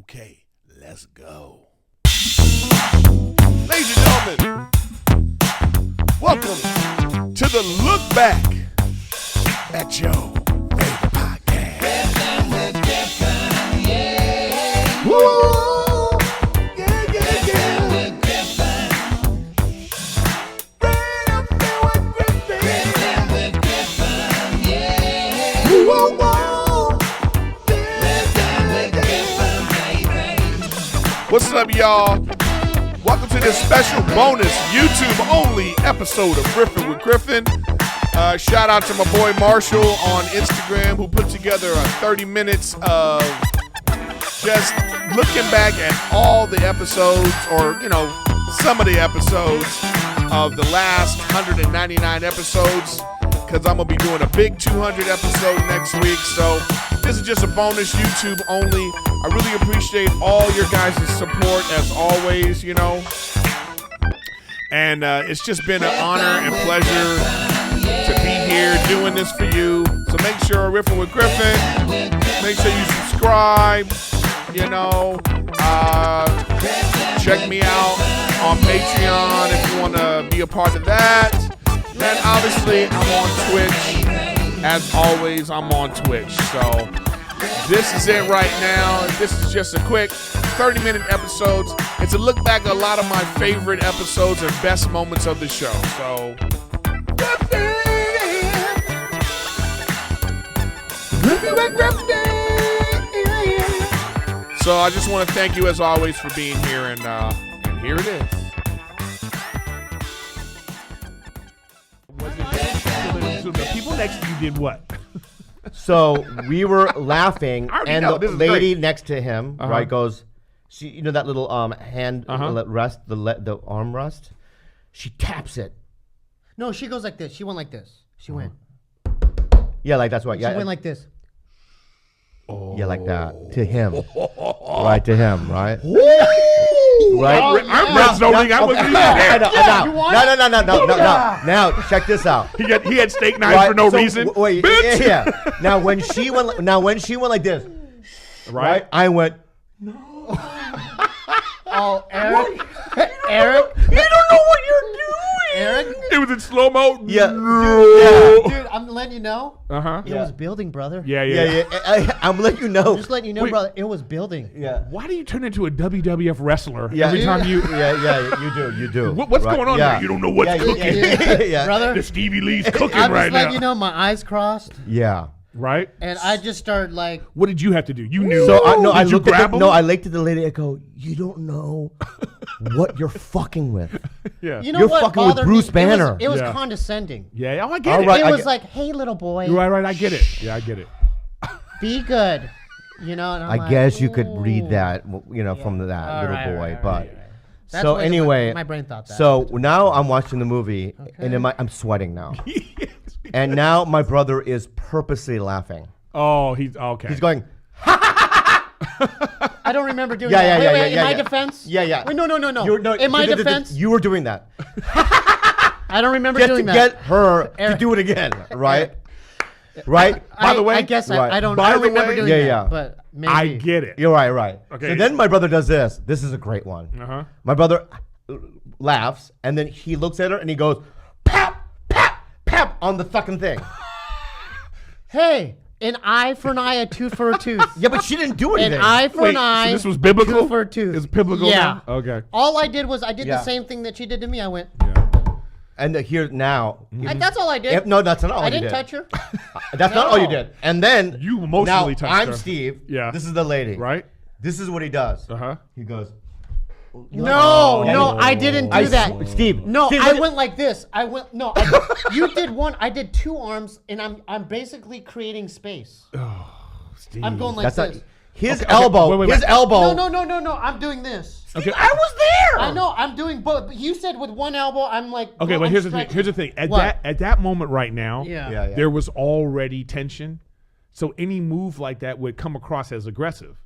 Okay, let's go. Ladies and gentlemen, welcome to the Look Back at Your Favorite Podcast. Riffin with Griffin, yeah. Woo! Yeah, yeah, Riffin yeah. with Griffin. Riffin with Griffin, yeah. Woo, woo, woo. Riffin with Griffin, baby. What's up, y'all? Welcome to this special bonus YouTube-only episode of Riffin with Griffin. Shout out to my boy Marshall on Instagram who put together 30 minutes of just looking back at all the episodes, or, you know, some of the episodes of the last 199 episodes, because I'm going to be doing a big 200 episode next week. So this is just a bonus YouTube only. I really appreciate all your guys' support as always, you know. And it's just been an honor and pleasure to be here doing this for you. So make sure, Riffin with Griffin, make sure you subscribe, you know. Check me out on Patreon if you want to be a part of that. And obviously, I'm on Twitch. As always, I'm on Twitch. So this is it right now. This is just a quick 30-minute episodes. It's a look back at a lot of my favorite episodes and best moments of the show. So, so I just want to thank you as always for being here, and here it is. So the people next to you did what? So we were laughing, and know, the this is lady great. next to him, right, goes, she, you know that little hand rest, the arm rest? She taps it. No, she goes like this. She went like this. She went. Yeah, like that's what. She Yeah, went like this. yeah, like that to him, right to him, right. Right. I'm not zoning. I wasn't even there. Now check this out. He had steak knives Right, for no so, reason. Wait, Bitch. yeah. Now when she went like this, right? I went. Oh, Eric. Eric. You don't know what you're doing. Eric. It was in slow mo. Yeah. Dude, I'm letting you know. It was building, brother. Yeah. I'm letting you know. Just letting you know, Wait. brother. It was building. Yeah. Why do you turn into a WWF wrestler Yeah. every time you? Yeah, you do. What's Right, going on yeah. there? You don't know what's cooking. Yeah. Brother. The Stevie Lee's cooking I'm right just letting now. you know, my eyes crossed, Yeah. Right? and I just started like, What did you have to do? You knew. So I Did you looked at grab him? I looked at the lady. I go, you don't know what you're fucking with. Yeah. you know You're what fucking with bothered Bruce me? Banner. It was Yeah. condescending. Yeah. Oh, I get All it. right. It I was get- like, hey, little boy, You're right. I get it. Yeah, I get it. be good. You know. And I'm I like, guess you could ooh. read that, you know, from that All little right, boy. right, But right. That's so what anyway, my brain thought that. So now I'm watching the movie, and I'm sweating now. And now my brother is purposely laughing. Oh, he's okay. He's going, I don't remember doing Yeah, that. yeah, Wait, yeah, in my yeah. defense? yeah. Wait, no. You're- no, In my defense, you were doing that. I don't remember Get to doing that. get her to Eric. do it again, right? Right? By the way, I guess right. I don't By the remember way- doing Yeah, that. yeah. But maybe. I get it. You're right. Okay. So then my brother does this. This is a great one. Uh-huh. My brother laughs, and then he looks at her and he goes, pap, pap, pap on the fucking thing. Hey, an eye for an eye, a tooth for a tooth. Yeah, but she didn't do An anything. eye for Wait, an eye. so this was biblical? Tooth for a tooth. It's biblical Yeah. now? Okay. All I did was I did Yeah. the same thing that she did to me. I went. And here now. That's all I did. No, that's not all I you didn't did. touch her. That's not all you No. did. And then You emotionally now touched I'm her. Steve. Yeah. This is the lady. Right? This is what he does. Uh-huh. He goes. No, I didn't do that. Steve. No, Steve, I look- went like this. You did one. I did two arms, and I'm basically creating space. Steve. I'm going like That's not this. his Okay, elbow. wait. His elbow. No. I'm doing this. Okay. I was there. I know. I'm doing both. But you said with one elbow, I'm like. Okay, I'm but here's the thing. stretching. Here's the thing. What? At that moment right now, Yeah. there was already tension. So any move like that would come across as aggressive.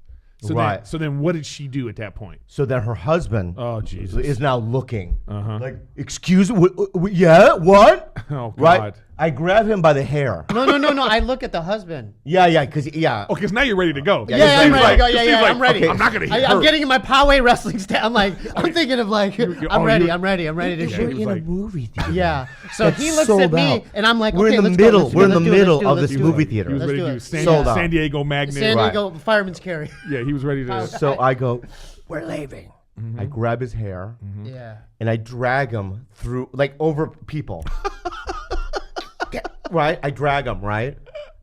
So Right. then what did she do at that point? So then her husband Oh, Jesus. is now looking. Uh-huh. Like, excuse me, yeah, what? Oh, God. Right? I grab him by the hair. No. I look at the husband. Yeah, because yeah. Okay, so now you're ready to go. Yeah, Yeah, I'm ready to go. He's Yeah, like, I'm ready. okay, I'm not gonna hit I'm her. getting in my Poway wrestling stand. I'm thinking of like, I'm ready to he shoot. was like- movie theater. Yeah. So That's he looks sold at me, out. and I'm like, We're okay, in the let's go, middle. let's do We're it, in the let's do it, middle let's do it, of let's this do it. movie He theater. was Let's ready do to do it. San Diego Magnet. San Right. Diego fireman's carry. Yeah, he was ready to. So I go, we're leaving. I grab his hair Yeah. and I drag him through, like over people. Right? I drag him, right?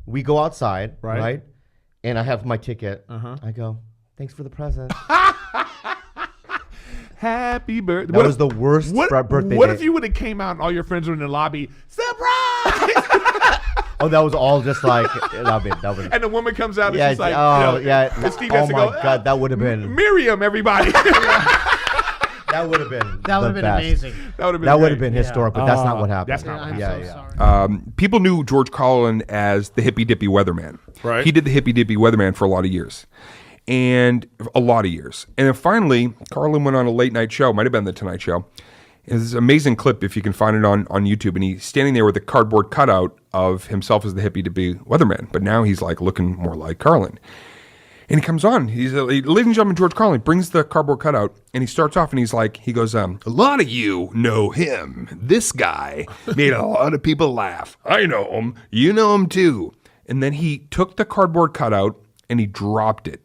We go outside, right? And I have my ticket. I go, thanks for the present. Happy birthday. That was the worst birthday What day. if you would have came out and all your friends were in the lobby? Surprise! Oh, that was all just like, that would And the woman comes out and yeah, she's like, And Steve oh has to my go, God, that would have been, Miriam, everybody. that would have been That would have the been best. amazing. That would have been historic, but that's not what happened. That's not what I'm happened. so sorry. People knew George Carlin as the hippy dippy weatherman. Right. He did the hippy dippy weatherman for a lot of years. And then finally, Carlin went on a late night show, might have been the Tonight Show. It's an amazing clip if you can find it on YouTube. And he's standing there with a cardboard cutout of himself as the hippy dippy weatherman. But now he's like looking more like Carlin. And he comes on. He's ladies and gentlemen, George Carlin brings the cardboard cutout, and he starts off and he's like, he goes, a lot of you know him. This guy made a lot of people laugh. I know him. You know him too. And then he took the cardboard cutout and he dropped it.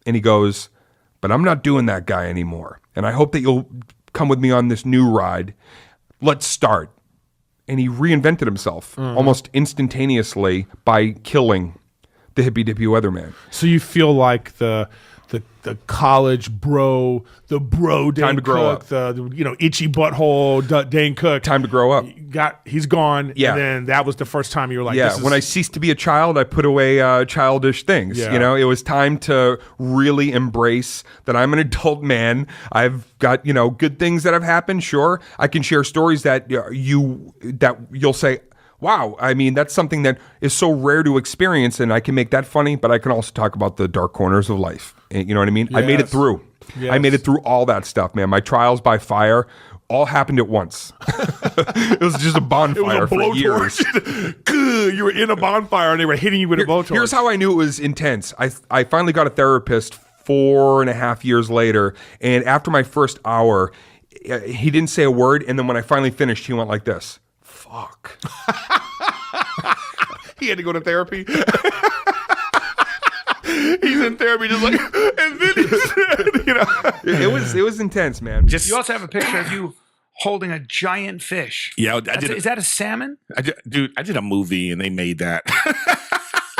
And he goes, but I'm not doing that guy anymore. And I hope that you'll come with me on this new ride. Let's start. And he reinvented himself almost instantaneously by killing the hippy dippy weatherman. So you feel like the college bro, the bro Dane Time to grow Cook, the itchy butthole Dane Cook. Time to grow up. He's gone. Yeah. And then that was the first time you were like, Yeah, this is, when I ceased to be a child, I put away childish things. Yeah. You know, it was time to really embrace that I'm an adult man. I've got, good things that have happened. Sure, I can share stories that you'll say, wow, I mean, that's something that is so rare to experience, and I can make that funny, but I can also talk about the dark corners of life. You know what I mean? I made it Yes. through. Yes. I made it through all that stuff, man. My trials by fire all happened at once. It was just a bonfire it was a for years. blowtorch. You were in a bonfire and they were hitting you with a blowtorch. Here's how I knew it was intense. I finally got a therapist 4.5 years later, and after my first hour, he didn't say a word, and then when I finally finished, he went like this. Fuck. He had to go to therapy. He's in therapy just like, and then he said, It was intense, man. You also have a picture of you holding a giant fish. Yeah, I did. Is that a salmon? I did a movie and they made that.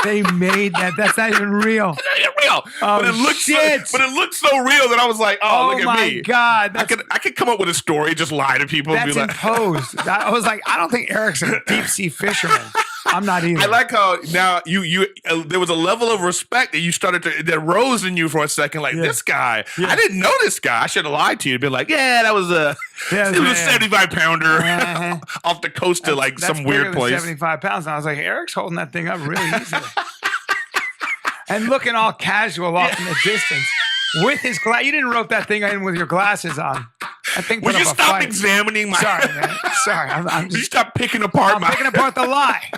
They made that. That's not even real. It's real. Oh, but it looks shit. but it looked so real that I was like, oh, look at my me. God. I could come up with a story, just lie to people. And That's be like, imposed. I was like, I don't think Eric's a deep sea fisherman. I'm not either. I like how now you there was a level of respect that you started that rose in you for a second. Like this guy, I didn't know this guy. I should have lied to you. Been like, yeah, that was a Yeah, it was a man. 75 pounder off the coast to like That's some bigger weird than place. 75 pounds. And I was like, Eric's holding that thing up really easily. And looking all casual off in the distance with his glass. You didn't rope that thing in with your glasses on. I think Will put you up a stop fight. examining my? Sorry, man. Sorry. I'm Will you just stop picking apart my? picking apart the lie.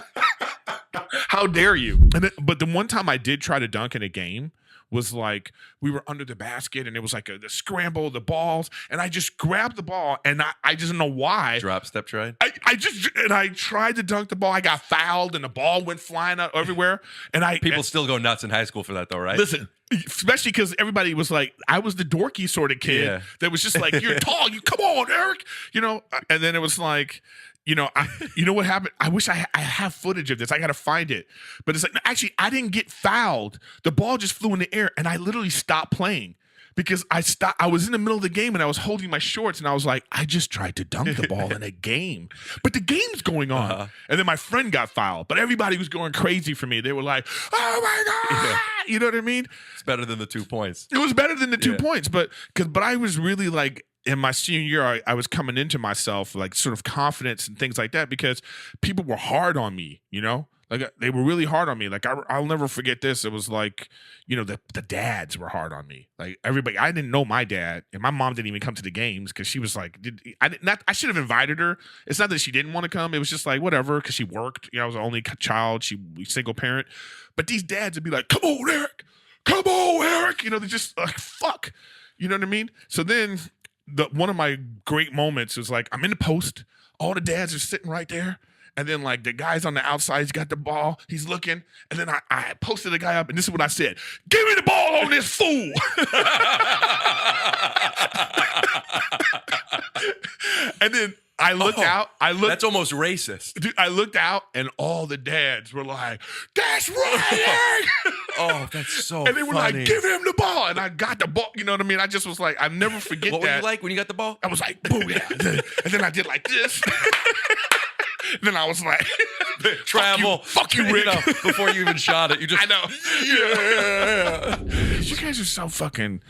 how dare you? But the one time I did try to dunk in a game was like we were under the basket and it was like the scramble, the balls, and I just grabbed the ball and I just don't know why. Drop step tried. I tried to dunk the ball. I got fouled and the ball went flying out everywhere. And People still go nuts in high school for that, though, right? listen, especially because everybody was like, I was the dorky sort of kid Yeah. that was just like, you're tall, you come on, Eric, and then it was like, you know what happened? I wish I have footage of this. I got to find it. But it's like, actually, I didn't get fouled. The ball just flew in the air and I literally stopped playing because I was in the middle of the game and I was holding my shorts and I was like, I just tried to dunk the ball in a game, but the game's going on. And then my friend got fouled, but everybody was going crazy for me. They were like, oh my God. Yeah. You know what I mean? It's better than the 2 points. It was better than the 2 Yeah. points, but I was really like in my senior year, I was coming into myself like sort of confidence and things like that because people were hard on me, Like they were really hard on me. Like I'll never forget this. It was like, the dads were hard on me. Like everybody, I didn't know my dad, and my mom didn't even come to the games because she was like, I should have invited her. It's not that she didn't want to come. It was just like whatever because she worked. I was the only child. She single parent. But these dads would be like, "Come on, Eric. Come on, Eric." They're just like, "Fuck." You know what I mean? So then one of my great moments was like, I'm in the post. All the dads are sitting right there. And then, like, the guy's on the outside, he's got the ball, he's looking. And then I posted the guy up, and this is what I said. Give me the ball on this fool. And then I looked out. That's almost racist. Dude, I looked out, and all the dads were like, "That's right, Eric." Oh, that's so And they were funny. like, "Give him the ball." And I got the ball. You know what I mean? I just was like, I never forget What that. were you like when you got the ball? I was like, "Booyah." And then I did like this. Then I was like, Travel. Fuck you, Rick. Before you even shot it, you just. I know. Yeah. You guys are so fucking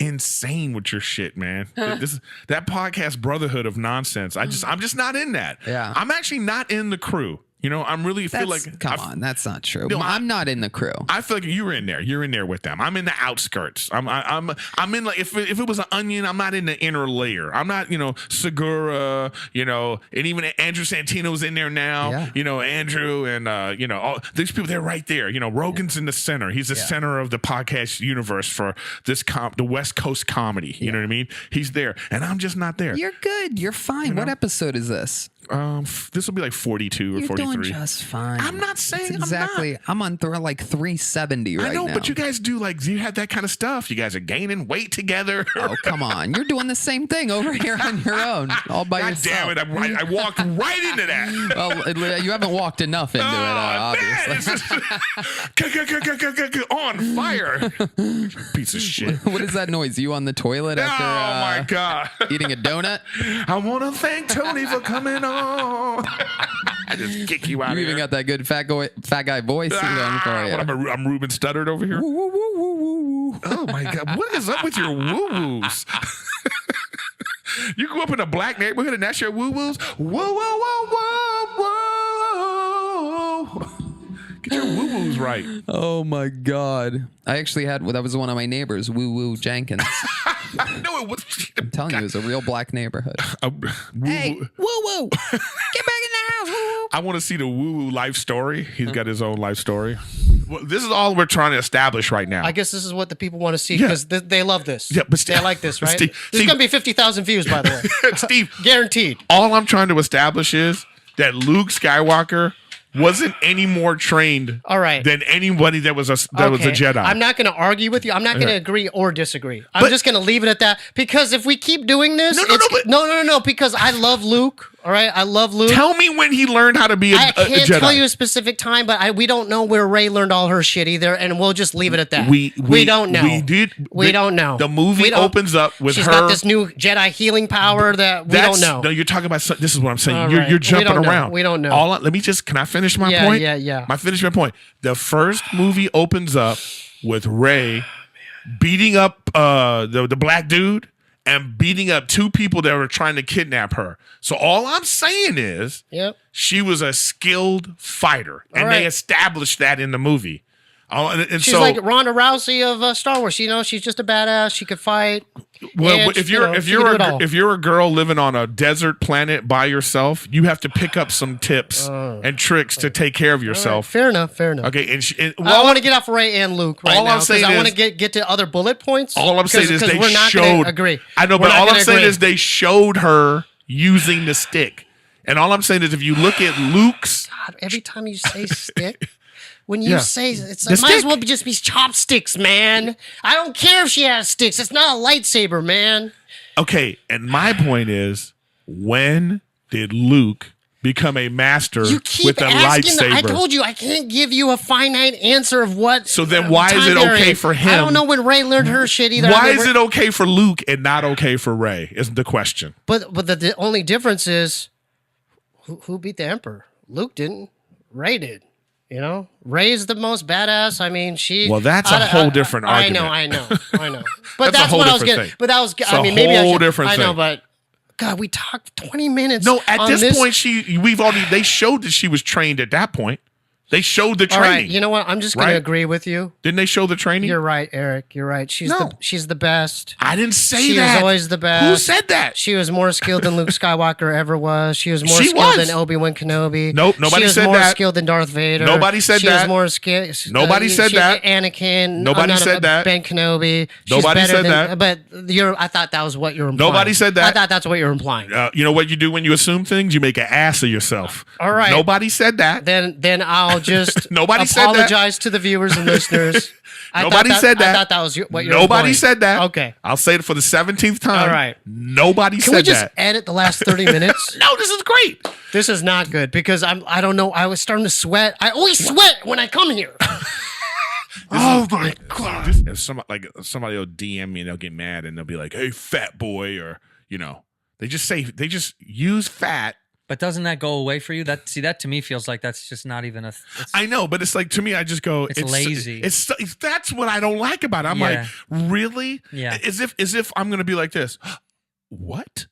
insane with your shit, man. That podcast brotherhood of nonsense. I'm just not in that. Yeah. I'm actually not in the crew. I really feel like Come on, that's not true. No, I'm not in the crew. I feel like you're in there. You're in there with them. I'm in the outskirts. I'm in like if it was an onion, I'm not in the inner layer. I'm not Segura. And even Andrew Santino's in there now. Yeah. Andrew and all these people. They're right there. Rogan's in the center. He's the center of the podcast universe for this the West Coast comedy. You know what I mean? He's there, and I'm just not there. You're good. You're fine. What episode is this? This will be like 42 or 43. You're doing just fine. I'm not saying That's exactly. I'm on like 370 right now. I know, but you guys do you have that kind of stuff. You guys are gaining weight together. Oh, come on. You're doing the same thing over here on your own, all by God yourself. damn it. I walked right into that. Well, you haven't walked enough into it, obviously. On fire. Piece of shit. What is that noise? You on the toilet after my God. eating a donut? I want to thank Tony for coming on. I just kick you out You of even here. got that good fat guy voice going for you. I'm Ruben Studdard over here. Woo, woo, woo, woo, woo. Oh my God. What is up with your woo-woos? You grew up in a black neighborhood and that's your woo-woos? Woo, woo, woo, woo, woo. Get your woo-woos right. Oh my God. I actually that was one of my neighbors, WOOWOO Jenkins. No, it was. I'm telling you, it was a real black neighborhood. Hey, woo-woo. Get back in the house, woo-woo. I want to see the woo-woo life story. He's got his own life story. Well, this is all we're trying to establish right now. I guess this is what the people want to see because they love this. Yeah, but they like this, right? Steve, There's going to be 50,000 views, by the way. Steve, guaranteed. All I'm trying to establish is that Luke Skywalker wasn't any more trained than anybody that was a Jedi. I'm not going to argue with you. I'm not going to agree or disagree. I'm just going to leave it at that because if we keep doing this, no, because I love Luke. All right, I love Luke. Tell me when he learned how to be a Jedi. I can't tell you a specific time, but we don't know where Rey learned all her shit either, and we'll just leave it at that. We don't know. We don't know. The movie opens up with She's her. She's got this new Jedi healing power that we don't know. No, you're talking about. This is what I'm saying. Right. You're jumping around. We don't know. Can I finish my point? Yeah. Finish my point. The first movie opens up with Rey beating up the black dude and beating up two people that were trying to kidnap her. So all I'm saying is she was a skilled fighter. And they established that in the movie. And she's like Ronda Rousey of Star Wars. She's just a badass. She could fight. Well, if you're a girl living on a desert planet by yourself, you have to pick up some tips and tricks to take care of yourself. Fair enough. Okay, I want to get off Rey and Luke right now because I want to get to other bullet points. All I'm saying is they we're not showed. Agree. I know, but all I'm saying is they showed her using the stick, and all I'm saying is if you look at Luke's. God, every time you say stick. When you say it might as well just be chopsticks, man. I don't care if she has sticks. It's not a lightsaber, man. Okay, and my point is, when did Luke become a master with a lightsaber? I told you I can't give you a finite answer of what. So then why is it okay for him? I don't know when Rey learned her shit either. Why is it okay for Luke and not okay for Rey? Is the question. But the only difference is who beat the Emperor? Luke didn't. Rey did. Rey's the most badass. I mean, Well, that's a whole different argument. I know. But that's what I was getting. But that was. It's a whole different thing. I know, but God, we talked 20 minutes. No, at this point, they showed that she was trained at that point. They showed the All training. right, you know what? I'm just going Right? to agree with you. Didn't they show the training? You're right, Eric. You're right. She's No. she's the best. I didn't say She that. was always the best. Who said that? She was more skilled than Luke Skywalker ever was. She was more She skilled was. than Obi-Wan Kenobi. Nope, nobody she was said more that. skilled than Darth Vader. Nobody said she that. was more skilled. Nobody said that. Anakin. Nobody said that. Ben Kenobi. She's Nobody better said than, that. But I thought that was what you were implying. Nobody said that. I thought that's what you were implying. You know what you do when you assume things? You make an ass of yourself. All right. Nobody said that. Then I'll just Nobody said that. apologize to the viewers and listeners. Nobody said that. I thought that was what you were Nobody implying. said that. Okay. I'll say it for the 17th time. All right. Nobody Can said we just that. edit the last 30 minutes? No, this is great. This is not good because I don't know. I was starting to sweat. I always sweat when I come here. Oh my God. If somebody will DM me and they'll get mad and they'll be like, "Hey, fat boy," or they just use fat. But doesn't that go away for you? That to me feels like that's just not even a. I know, but it's like to me, I just go, It's lazy. It's that's what I don't like about it. I'm like, really? Yeah. As if I'm gonna be like this. What?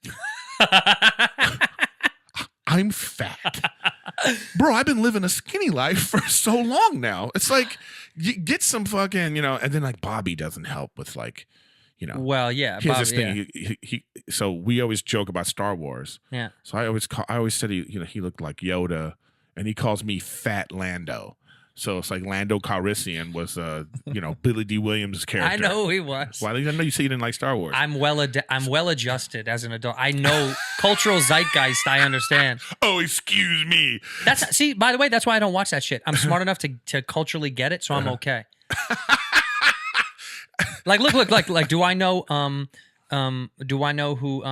I'm fat, bro. I've been living a skinny life for so long now. It's like, you get some fucking, and then like Bobby doesn't help with like, Well, yeah. Here's Bob, this thing. He so we always joke about Star Wars. Yeah. So I always said he looked like Yoda, and he calls me Fat Lando. So it's like Lando Calrissian was Billy D. Williams' character. I know who he was. Well, I know you say you didn't like Star Wars. I'm well adjusted as an adult. I know cultural zeitgeist. I understand. Oh, excuse me. By the way, that's why I don't watch that shit. I'm smart enough to culturally get it, so I'm okay. Like, look, like, do I know who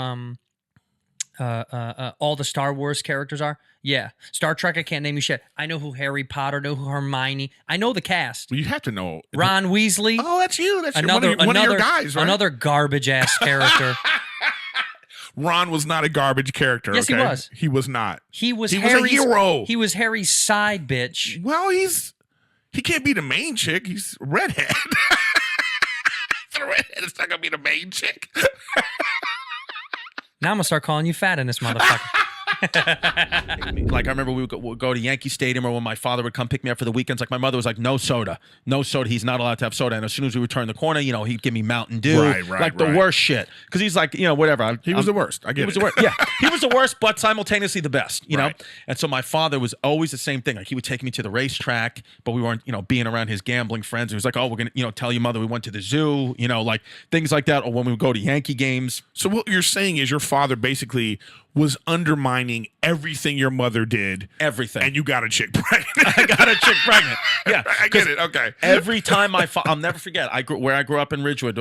all the Star Wars characters are? Yeah. Star Trek, I can't name you shit. I know who Harry Potter, know who Hermione. I know the cast. Well, you have to know. Ron Weasley. Oh, that's you. That's one of your guys, right? Another garbage ass character. Ron was not a garbage character. Yes, okay? he was. He was not. He was a hero. He was Harry's side bitch. Well, he can't be the main chick. He's a redhead. The redhead is not gonna be the main chick. Now I'm gonna start calling you fat in this motherfucker. Like I remember we would go to Yankee Stadium, or when my father would come pick me up for the weekends, like my mother was like, no soda. He's not allowed to have soda. And as soon as we would turn the corner, he'd give me Mountain Dew, the worst shit. Because he's like, whatever. He was the worst. I get it. He was the worst. Yeah, he was the worst, but simultaneously the best. You know. And so my father was always the same thing. Like he would take me to the racetrack, but we weren't, being around his gambling friends. He was like, oh, we're gonna, tell your mother we went to the zoo, like things like that, or when we would go to Yankee games. So what you're saying is your father basically was undermining everything your mother did. Everything. And you got a chick pregnant. I got a chick pregnant. Yeah. I get it. Okay. Every time I'll never forget, where I grew up in Ridgewood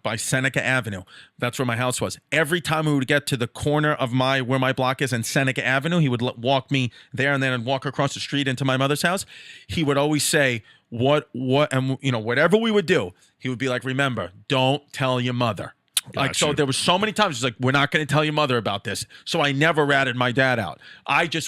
by Seneca Avenue. That's where my house was. Every time we would get to the corner of where my block is and Seneca Avenue, he would walk me there, and then I'd walk across the street into my mother's house. He would always say, what, and whatever we would do, he would be like, remember, don't tell your mother. So there was so many times he's like, we're not going to tell your mother about this. So I never ratted my dad out.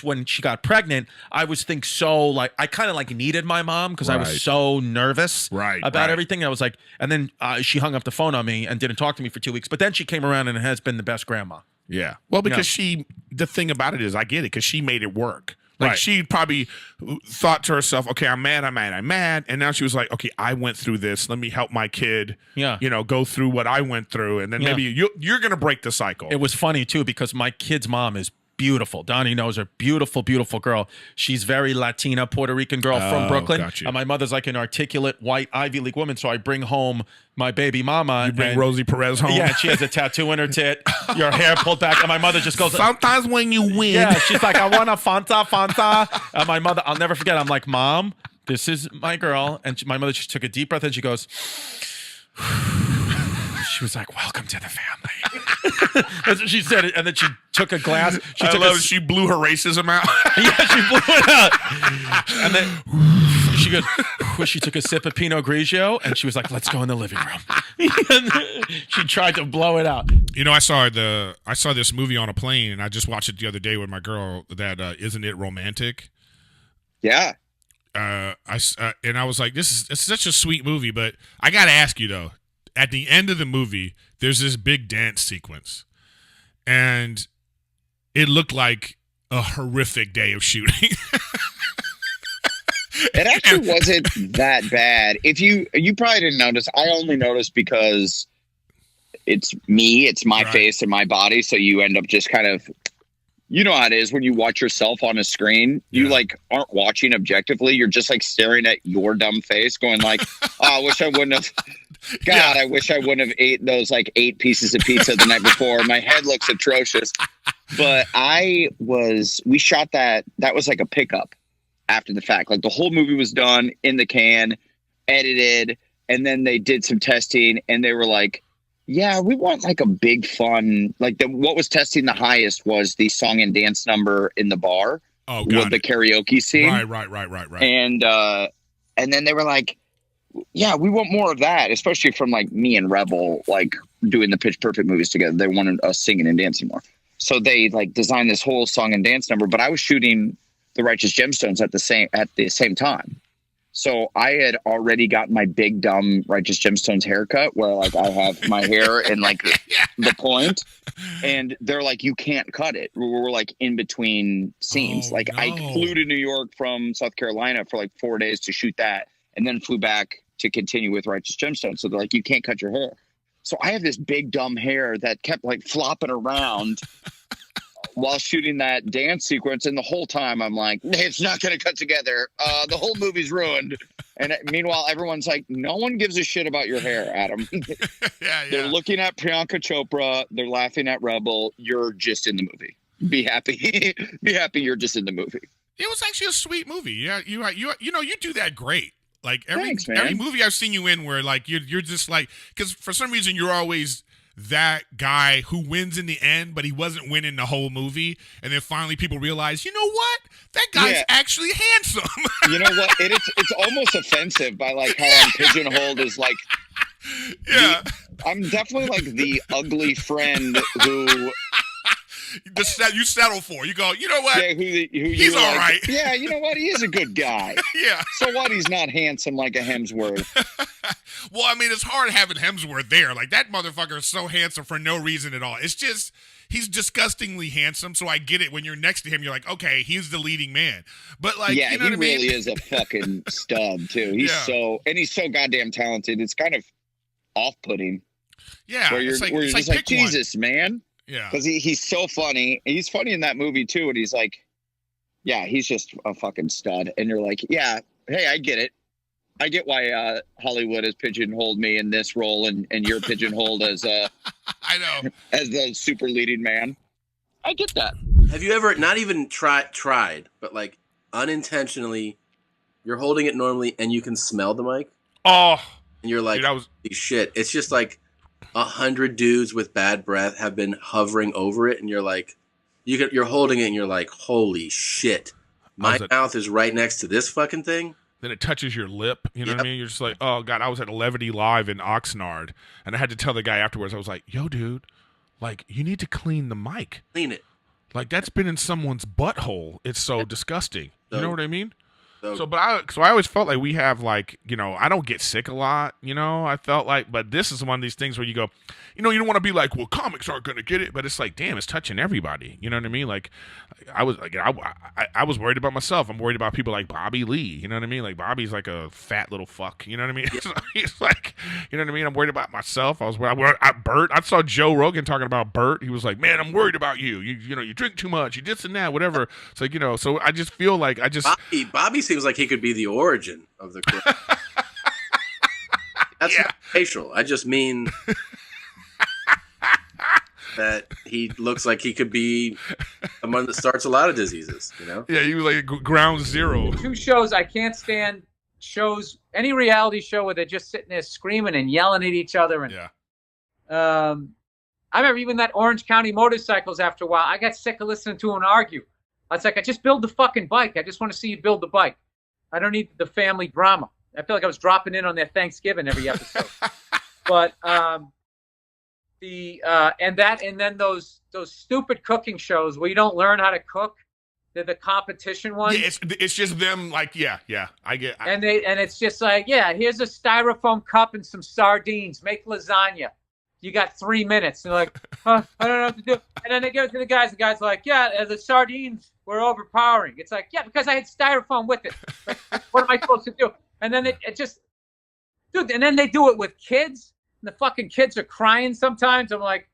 When she got pregnant, I was I kind of needed my mom because I was so nervous about everything. I was like, and then she hung up the phone on me and didn't talk to me for 2 weeks. But then she came around and has been the best grandma. Yeah. Well, because the thing about it is, I get it, because she made it work. Like she probably thought to herself, okay, I'm mad. And now she was like, okay, I went through this. Let me help my kid, go through what I went through. And then maybe you're going to break the cycle. It was funny too, because my kid's mom is beautiful. Donnie knows her. Beautiful, beautiful girl. She's very Latina, Puerto Rican girl from Brooklyn. And my mother's like an articulate white Ivy League woman. So I bring home my baby mama. You bring Rosie Perez home? Yeah, she has a tattoo in her tit, your hair pulled back. And my mother just goes, sometimes when you win. Yeah, she's like, I want a Fanta. And my mother, I'll never forget. I'm like, Mom, this is my girl. And my mother just took a deep breath and she goes, she was like, welcome to the family. That's what she said. And then she took a glass. She blew her racism out. Yeah, she blew it out. And then she took a sip of Pinot Grigio and she was like, let's go in the living room. And she tried to blow it out. I saw this movie on a plane, and I just watched it the other day with my girl, that Isn't It Romantic? Yeah. And I was like, it's such a sweet movie, but I got to ask you though, at the end of the movie, there's this big dance sequence, and it looked like a horrific day of shooting. It actually wasn't that bad. If you probably didn't notice. I only noticed because it's me, it's my face and my body. So you end up just kind of, you know how it is when you watch yourself on a screen, you like aren't watching objectively. You're just like staring at your dumb face going like, oh, I wish I wouldn't have, God, I wish I wouldn't have ate those like 8 pieces of pizza the night before. My head looks atrocious. But we shot that was like a pickup after the fact. Like the whole movie was done in the can, edited, and then they did some testing and they were like, yeah, we want like a big fun, like what was testing the highest was the song and dance number in the bar. Oh, with the karaoke scene. Right. And then they were like, yeah, we want more of that, especially from like me and Rebel, like doing the Pitch Perfect movies together. They wanted us singing and dancing more. So they like designed this whole song and dance number, but I was shooting The Righteous Gemstones at the same time. So I had already gotten my big dumb Righteous Gemstones haircut where like I have my hair in like the point, and they're like, you can't cut it. We're like in between scenes. I flew to New York from South Carolina for like 4 days to shoot that, and then flew back to continue with Righteous Gemstones. So they're like, you can't cut your hair. So I have this big dumb hair that kept like flopping around while shooting that dance sequence, and the whole time I'm like, it's not going to cut together. The whole movie's ruined. And meanwhile, everyone's like, no one gives a shit about your hair, Adam. They're looking at Priyanka Chopra. They're laughing at Rebel. You're just in the movie. Be happy. Be happy you're just in the movie. It was actually a sweet movie. Yeah, you know, you do that great. Like every Thanks, movie I've seen you in where like you're just like, because for some reason you're always that guy who wins in the end, but he wasn't winning the whole movie. And then finally people realize, you know what? That guy's actually handsome. You know what? It's almost offensive by like how I'm pigeonholed as like, I'm definitely like the ugly friend who you settle for. You go, you know what? Yeah, he's all right. Yeah, you know what? He is a good guy. Yeah. So what? He's not handsome like a Hemsworth. Well, I mean, it's hard having Hemsworth there. Like, that motherfucker is so handsome for no reason at all. It's just, he's disgustingly handsome, so I get it. When you're next to him, you're like, okay, he's the leading man. But, like, yeah, you know what I mean? He really is a fucking stud, too. He's so goddamn talented. It's kind of off-putting. Yeah, where you're just like, Jesus, man. Yeah. Because he's so funny. He's funny in that movie, too, and he's like, yeah, he's just a fucking stud. And you're like, yeah, hey, I get it. I get why Hollywood has pigeonholed me in this role, and you're pigeonholed as I know, as the super leading man. I get that. Have you ever not even tried, but like unintentionally, you're holding it normally and you can smell the mic? Oh, and you're like, holy shit! It's just like 100 dudes with bad breath have been hovering over it, and you're like, you're holding it, and you're like, holy shit! My mouth is right next to this fucking thing. Then it touches your lip, you know what I mean? You're just like, oh, God, I was at Levity Live in Oxnard, and I had to tell the guy afterwards, I was like, yo, dude, like, you need to clean the mic. Clean it. Like, that's been in someone's butthole. It's so disgusting. You know what I mean? So I always felt like we have, like, you know, I don't get sick a lot, you know, I felt like, but this is one of these things where you go, you know, you don't want to be like, well, comics aren't going to get it, but it's like, damn, it's touching everybody. You know what I mean? Like, I was worried about myself. I'm worried about people like Bobby Lee. You know what I mean? Like, Bobby's like a fat little fuck. You know what I mean? Yeah. He's like, you know what I mean? I'm worried about myself. I was worried about Bert. I saw Joe Rogan talking about Bert. He was like, man, I'm worried about you. You know, you drink too much. You this and that, whatever. It's like, you know, so I just feel like Bobby seems like he could be the origin of the crime. That's not facial. I just mean that he looks like he could be someone that starts a lot of diseases, you know? Yeah, he was like ground zero. 2 shows I can't stand. Shows, any reality show where they're just sitting there screaming and yelling at each other. And I remember even that Orange County Motorcycles, after a while, I got sick of listening to them argue. I was like, I just build the fucking bike. I just want to see you build the bike. I don't need the family drama. I feel like I was dropping in on their Thanksgiving every episode. But and then those stupid cooking shows where you don't learn how to cook. They're the competition ones. Yeah, it's just them like, I get. And it's just like, here's a styrofoam cup and some sardines. Make lasagna. You got 3 minutes. They're like, I don't know what to do. And then they give it to the guys. The guy's like, yeah, the sardines were overpowering. It's like, yeah, because I had styrofoam with it. Like, what am I supposed to do? And then it just, dude, and then they do it with kids. And the fucking kids are crying sometimes. I'm like,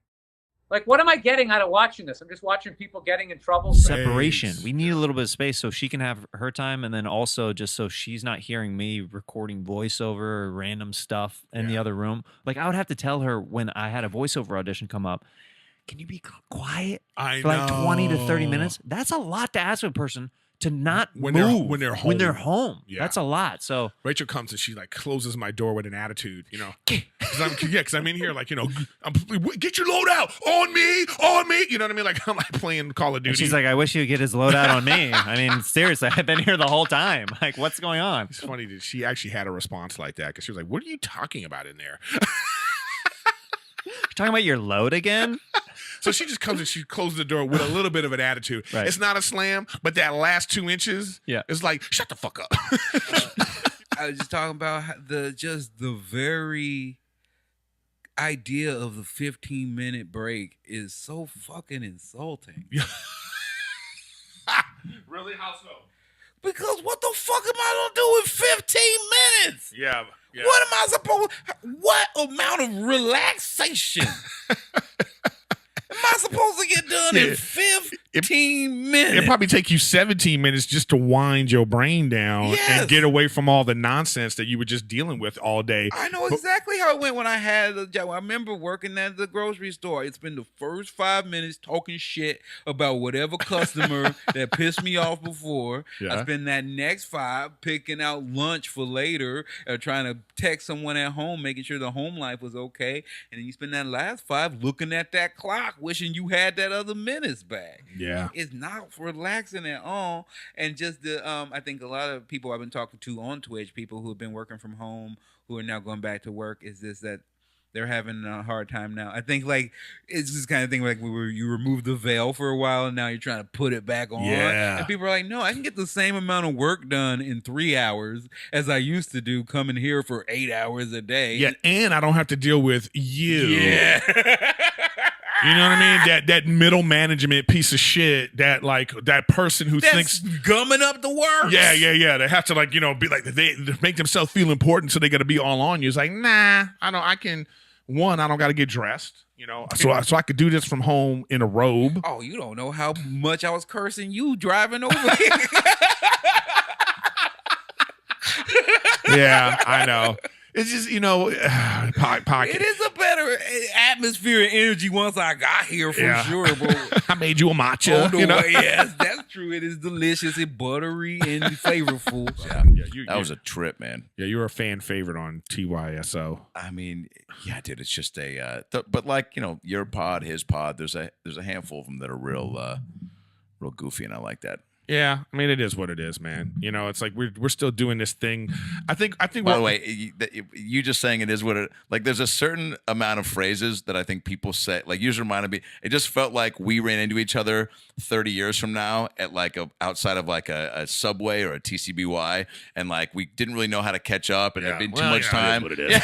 what am I getting out of watching this? I'm just watching people getting in trouble. Separation. We need a little bit of space so she can have her time, and then also just so she's not hearing me recording voiceover or random stuff in the other room. Like, I would have to tell her when I had a voiceover audition come up, can you be quiet for like 20 to 30 minutes? That's a lot to ask a person to not when move they're home. Yeah. That's a lot. So Rachel comes and she like closes my door with an attitude, you know, because I'm in here like, you know, get your load out on me, you know what I mean? Like I'm like playing Call of Duty. And she's like, I wish you would get his load out on me. I mean, seriously, I've been here the whole time. Like, what's going on? It's funny that she actually had a response like that because she was like, what are you talking about in there? You're talking about your load again? So she just comes and she closes the door with a little bit of an attitude. Right. It's not a slam, but that last 2 inches, it's like, shut the fuck up. I was just talking about the very idea of the 15-minute break is so fucking insulting. Really? How so? Because what the fuck am I gonna do in 15 minutes? Yeah. What am I supposed? What amount of relaxation am I supposed to get done in 15 minutes? It'd probably take you 17 minutes just to wind your brain down and get away from all the nonsense that you were just dealing with all day. I know exactly how it went when I had a job. I remember working at the grocery store. It's been the first 5 minutes talking shit about whatever customer that pissed me off before. I spend that next 5 picking out lunch for later or trying to text someone at home, making sure the home life was okay. And then you spend that last 5 looking at that clock, wishing you had that other minutes back. Yeah. It's not relaxing at all. And just I think a lot of people I've been talking to on Twitch, people who have been working from home, who are now going back to work, is this that they're having a hard time now. I think like it's this kind of thing like where you remove the veil for a while and now you're trying to put it back on. Yeah. And people are like, no, I can get the same amount of work done in 3 hours as I used to do coming here for 8 hours a day. Yeah, and I don't have to deal with you. Yeah. You know what I mean? That middle management piece of shit, that person who thinks gumming up the works. Yeah. They have to like, you know, be like they make themselves feel important, so they got to be all on you. It's like, nah, I don't got to get dressed, you know, so I could do this from home in a robe. Oh, you don't know how much I was cursing you driving over here. Yeah, I know. It's just, you know, pocket. It is a better atmosphere and energy once I got here for sure, bro. I made you a matcha. You know? Yes, that's true. It is delicious and buttery and flavorful. That was a trip, man. Yeah, you were a fan favorite on TYSO. I mean, yeah, dude, it's just but like, you know, your pod, his pod, there's a handful of them that are real goofy, and I like that. Yeah, I mean, it is what it is, man. You know, it's like we're still doing this thing. I think. By the way, you just saying it is what it like. There's a certain amount of phrases that I think people say. Like, you just reminded me. It just felt like we ran into each other 30 years from now at like outside of like a Subway or a TCBY, and like we didn't really know how to catch up, and there'd been too much time. It is what it is.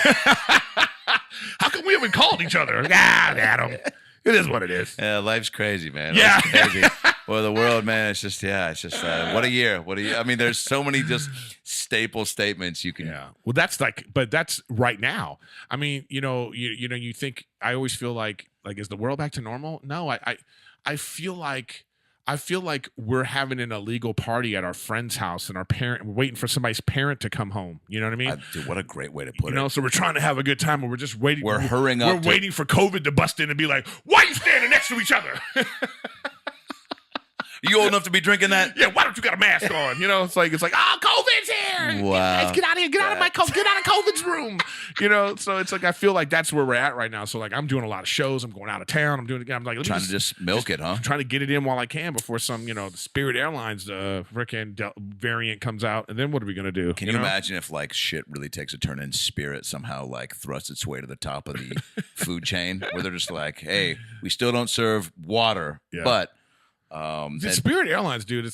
How come we haven't called each other? Adam. It is what it is. Yeah, life's crazy, man. Yeah. Life's crazy. Well, the world, man, it's just what a year. I mean, there's so many just staple statements you can. Yeah. Well, but that's right now. I mean, you know, you think, I always feel like is the world back to normal? No, I feel like we're having an illegal party at our friend's house, and we're waiting for somebody's parent to come home. You know what I mean? Dude, what a great way to put it. You know, so we're trying to have a good time, and we're just waiting. We're hurrying up. We're waiting for COVID to bust in and be like, "Why are you standing next to each other?" You old enough to be drinking that? Yeah. Why don't you got a mask on? You know, it's like, oh, COVID's here. Wow. Let's get out of here. Get out of COVID's room. You know, so it's like I feel like that's where we're at right now. So like I'm doing a lot of shows. I'm going out of town. I'm like trying to just milk it, huh? Trying to get it in while I can before some, you know, the Spirit Airlines freaking variant comes out. And then what are we gonna do? Can you imagine if like shit really takes a turn and Spirit somehow like thrusts its way to the top of the food chain, where they're just like, hey, we still don't serve water, but. The Spirit Airlines, dude.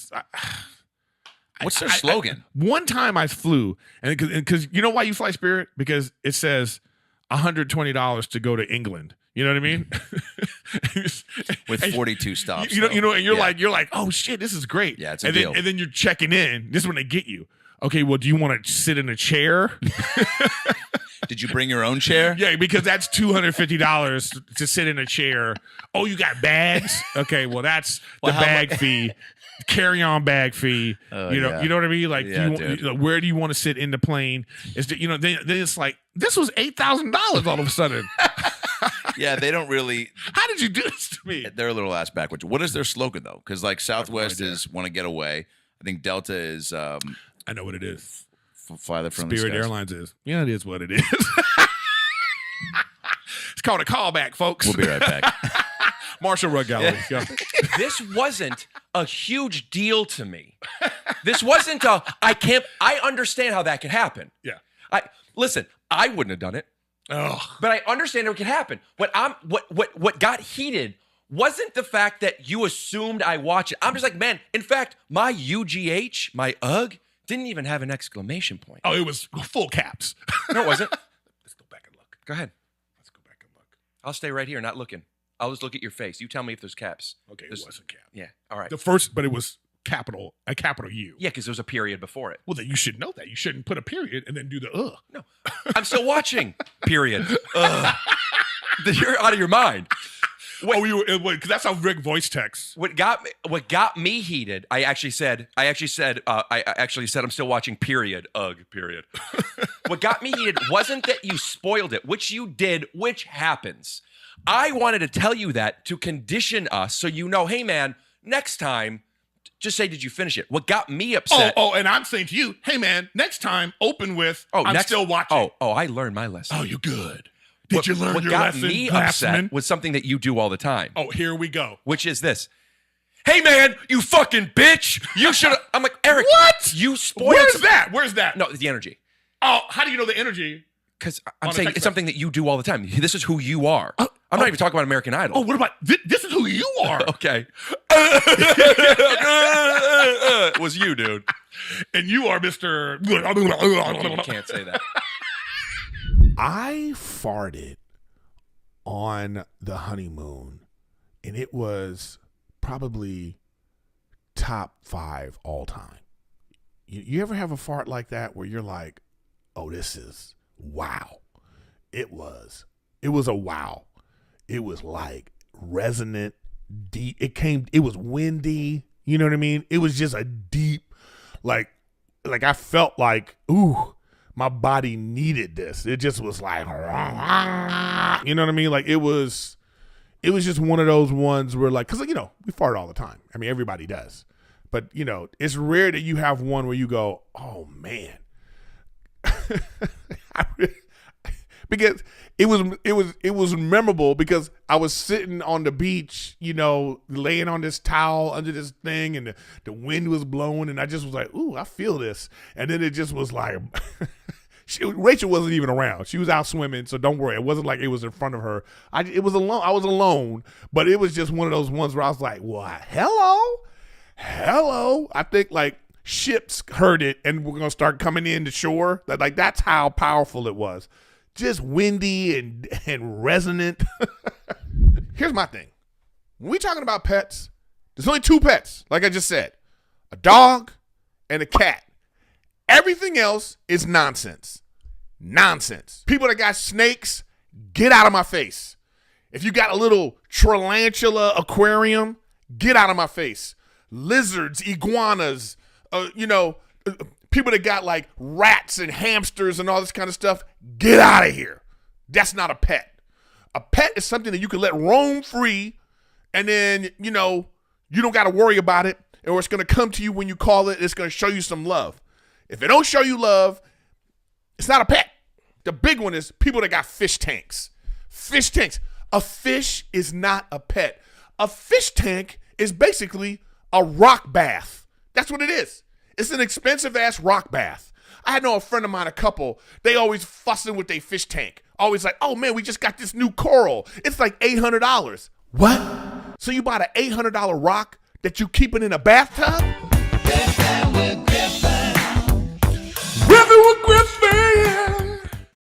What's their slogan? One time I flew, and because you know why you fly Spirit? Because it says, $120 to go to England. You know what I mean? With 42 stops. And you're like, oh shit, this is great. Yeah, it's a deal. And then you're checking in. This is when they get you. Okay, well, do you want to sit in a chair? Did you bring your own chair? Yeah, because that's $250 to sit in a chair. Oh, you got bags? Okay, well, that's the bag fee. Carry-on bag fee. You know what I mean? Like, where do you want to sit in the plane? Then it's like, this was $8,000 all of a sudden. Yeah, they don't really. How did you do this to me? They're a little ass backwards. What is their slogan though? Because like Southwest is want to get away. I think Delta is. I know what it is. Fly the friendly Spirit skies. Airlines is. Yeah, it is what it is. It's called a callback, folks. We'll be right back. Marshall Rug Gallery. Yeah. This wasn't a huge deal to me. This wasn't I understand how that could happen. Yeah. Listen, I wouldn't have done it. Oh. But I understand how it could happen. What got heated wasn't the fact that you assumed I watch it. I'm just like, man, in fact, my UGH, my UGG, didn't even have an exclamation point. Oh, it was full caps. No, it wasn't. Let's go back and look. Go ahead. Let's go back and look. I'll stay right here, not looking. I'll just look at your face. You tell me if there's caps. Okay, it was a cap. Yeah, all right. But it was a capital U. Yeah, because there was a period before it. Well, then you should know that. You shouldn't put a period and then do the ugh. No, I'm still watching. Period. You're out of your mind. Because that's how Rick voice texts. What got me heated? I actually said I'm still watching. Period. Ugh. Period. What got me heated wasn't that you spoiled it, which you did, which happens. I wanted to tell you that to condition us, so you know, hey man, next time, just say, did you finish it? What got me upset? Oh, and I'm saying to you, hey man, next time, open with, I'm still watching. Oh, I learned my lesson. Oh, you good. Did you learn your lesson, What got me upset was something that you do all the time. Oh, here we go. Which is this. Hey man, you fucking bitch. You should have. I'm like, Eric. What? You spoiled. Where's that? No, the energy. Oh, how do you know the energy? Because I'm saying it's something that you do all the time. This is who you are. I'm not even talking about American Idol. Oh, what about this is who you are? Okay. It was you, dude. And you are Mr. You can't say that. I farted on the honeymoon, and it was probably top 5 all time. You ever have a fart like that where you're like, oh, this is wow. It was a wow. It was like resonant, deep. It was windy. You know what I mean? It was just a deep, like I felt like, ooh, my body needed this. It just was like, you know what I mean? Like it was just one of those ones where like, cause we fart all the time. I mean, everybody does, but it's rare that you have one where you go, oh man. Because it was memorable because I was sitting on the beach, laying on this towel under this thing, and the wind was blowing, and I just was like, ooh, I feel this. And then it just was like, Rachel wasn't even around. She was out swimming, so don't worry. It wasn't like it was in front of her. I was alone, but it was just one of those ones where I was like, what? Hello. I think like ships heard it and we're gonna start coming in to shore. Like that's how powerful it was. Just windy and resonant. Here's my thing. When we talking about pets, there's only 2 pets, like I just said. A dog and a cat. Everything else is nonsense. Nonsense. People that got snakes, get out of my face. If you got a little tarantula aquarium, get out of my face. Lizards, iguanas, people that got like rats and hamsters and all this kind of stuff, get out of here. That's not a pet. A pet is something that you can let roam free, and then, you don't got to worry about it, or it's going to come to you when you call it. It's going to show you some love. If it don't show you love, it's not a pet. The big one is people that got fish tanks. Fish tanks. A fish is not a pet. A fish tank is basically a rock bath. That's what it is. It's an expensive-ass rock bath. I know a friend of mine, a couple, they always fussing with their fish tank. Always like, oh, man, we just got this new coral. It's like $800. What? So you bought an $800 rock that you keeping in a bathtub?